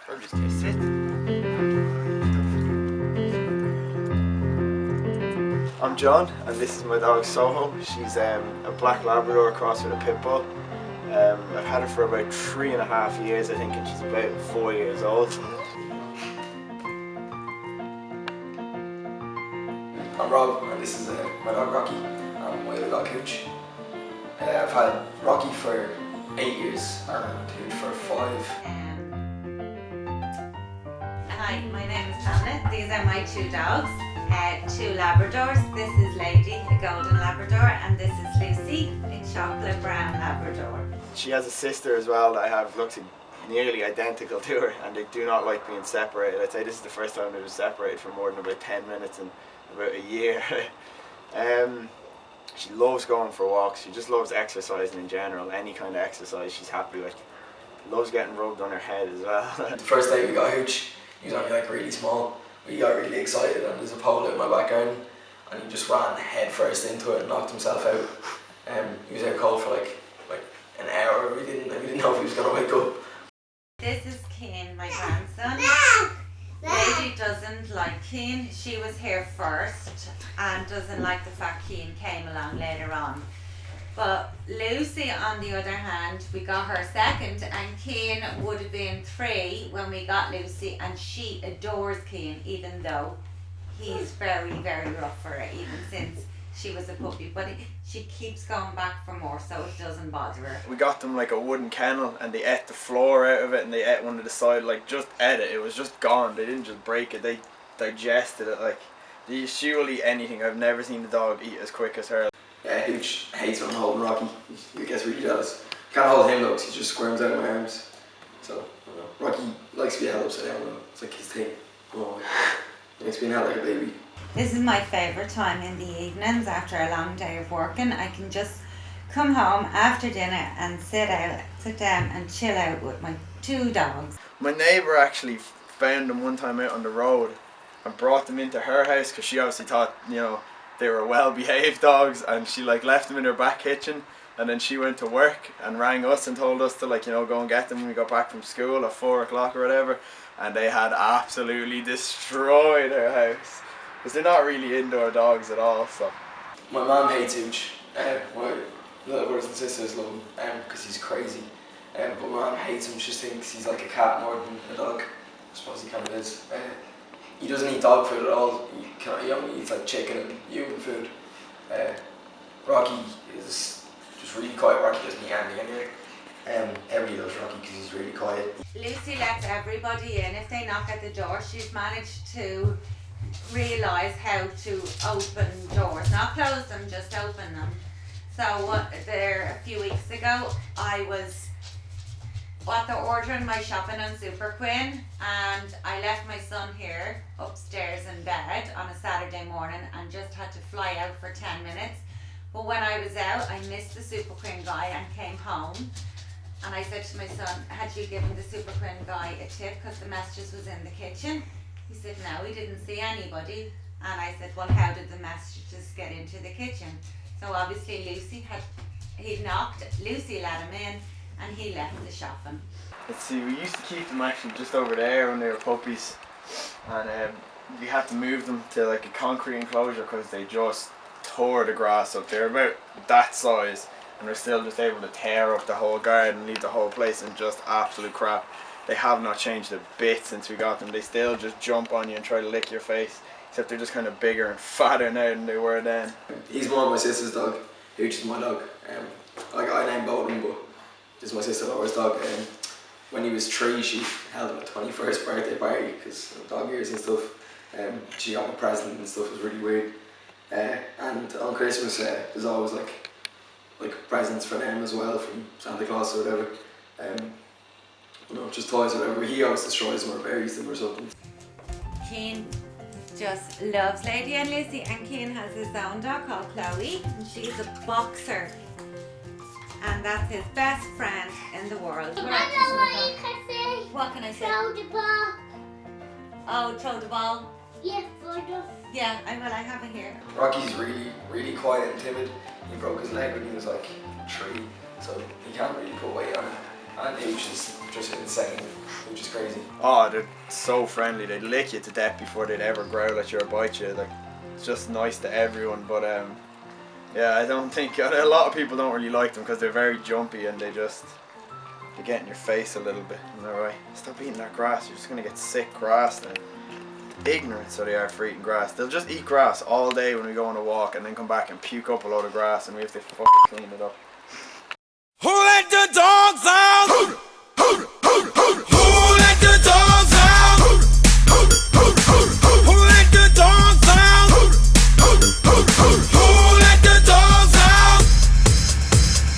Or just gonna sit. I'm John, and this is my dog Soho. She's a black Labrador crossed with a pit bull. I've had her for about 3.5 years, I think, and she's about 4 years old. I'm Rob, and this is my dog Rocky. I'm my other dog Hooch. I've had Rocky for 8 years and Hooch for 5. Hi, my name is Pamela. These are my 2 dogs, 2 Labradors. This is Lady, a golden Labrador, and this is Lucy, a chocolate brown Labrador. She has a sister as well that I have looks nearly identical to her, and they do not like being separated. I'd say this is the first time they were separated for more than about 10 minutes in about a year. She loves going for walks. She just loves exercising in general. Any kind of exercise she's happy with. Loves getting rubbed on her head as well. The first day we got Hooch, he was only like really small. We got really excited, and there's a pole out in my back garden, and he just ran head first into it and knocked himself out. He was out cold for like an hour. We didn't know if he was going to wake up. This is Kane, my grandson. Lady doesn't like Kane. She was here first and doesn't like the fact Kane came along later on. But Lucy, on the other hand, we got her second, and Kane would have been 3 when we got Lucy, and she adores Kane, even though he's very, very rough for her, even since she was a puppy. But she keeps going back for more, so it doesn't bother her. We got them like a wooden kennel, and they ate the floor out of it, and they ate one of the side, like just ate it. It was just gone. They didn't just break it, they digested it. Like, she will eat anything. I've never seen a dog eat as quick as her. Yeah, Hooch hates when I'm holding Rocky. He gets really jealous. Can't hold him though, because he just squirms out of my arms. So, Rocky likes to be held upside down though. It's like his thing. Oh, he likes being held like a baby. This is my favourite time in the evenings after a long day of working. I can just come home after dinner and sit down and chill out with my 2 dogs. My neighbour actually found them one time out on the road and brought them into her house, because she obviously thought, they were well-behaved dogs, and she left them in her back kitchen, and then she went to work and rang us and told us to go and get them when we got back from school at 4 o'clock or whatever, and they had absolutely destroyed her house, because they're not really indoor dogs at all. So my mum hates Hooch. My little brothers and sisters love him because he's crazy, but my mum hates him. She just thinks he's like a cat more than a dog. I suppose he kind of is. He doesn't eat dog food at all. He only eats like chicken and human food. Rocky is just really quiet. Rocky doesn't eat anything anyway. Everybody loves Rocky because he's really quiet. Lucy lets everybody in. If they knock at the door, she's managed to realise how to open doors. Not close them, just open them. So a few weeks ago, I was ordering my shopping on Super Quinn, and I left my son here upstairs in bed on a Saturday morning and just had to fly out for 10 minutes. But when I was out, I missed the Super Quinn guy and came home, and I said to my son, had you given the Super Quinn guy a tip because the messages was in the kitchen? He said no, he didn't see anybody. And I said, well, how did the messages get into the kitchen? So obviously he knocked, Lucy let him in, and he left the shopping. Let's see, we used to keep them actually just over there when they were puppies, and we had to move them to like a concrete enclosure because they just tore the grass up. They're about that size, and they're still just able to tear up the whole garden, leave the whole place in just absolute crap. They have not changed a bit since we got them. They still just jump on you and try to lick your face, except they're just kind of bigger and fatter now than they were then. He's one of my sister's dog. Hooch is my dog. I named both of them, but this is my sister Laura's dog. When he was 3, she held him a 21st birthday party because of dog ears and stuff. She got him a present and stuff. It was really weird. And on Christmas, there's always like presents for them as well from Santa Claus or whatever. Just toys or whatever. He always destroys them or buries them or something. Kane just loves Lady and Lucy, and Kane has his own dog called Chloe, and she's a boxer. And that's his best friend in the world. I know what you can say. What can I say? Throw the ball. Oh, throw the ball? Yeah, for the... Yeah, I have it here. Rocky's really, really quiet and timid. He broke his leg when he was like 3, so he can't really put weight on it. and Hooch is just insane, which is crazy. Oh, they're so friendly. They'd lick you to death before they'd ever growl at you or bite you. Like, it's just nice to everyone. But yeah, I don't think a lot of people don't really like them because they're very jumpy and they get in your face a little bit. You know, right? Stop eating that grass. You're just gonna get sick grass then. Ignorant so they are for eating grass. They'll just eat grass all day when we go on a walk and then come back and puke up a load of grass and we have to fucking clean it up. Who let the dogs out?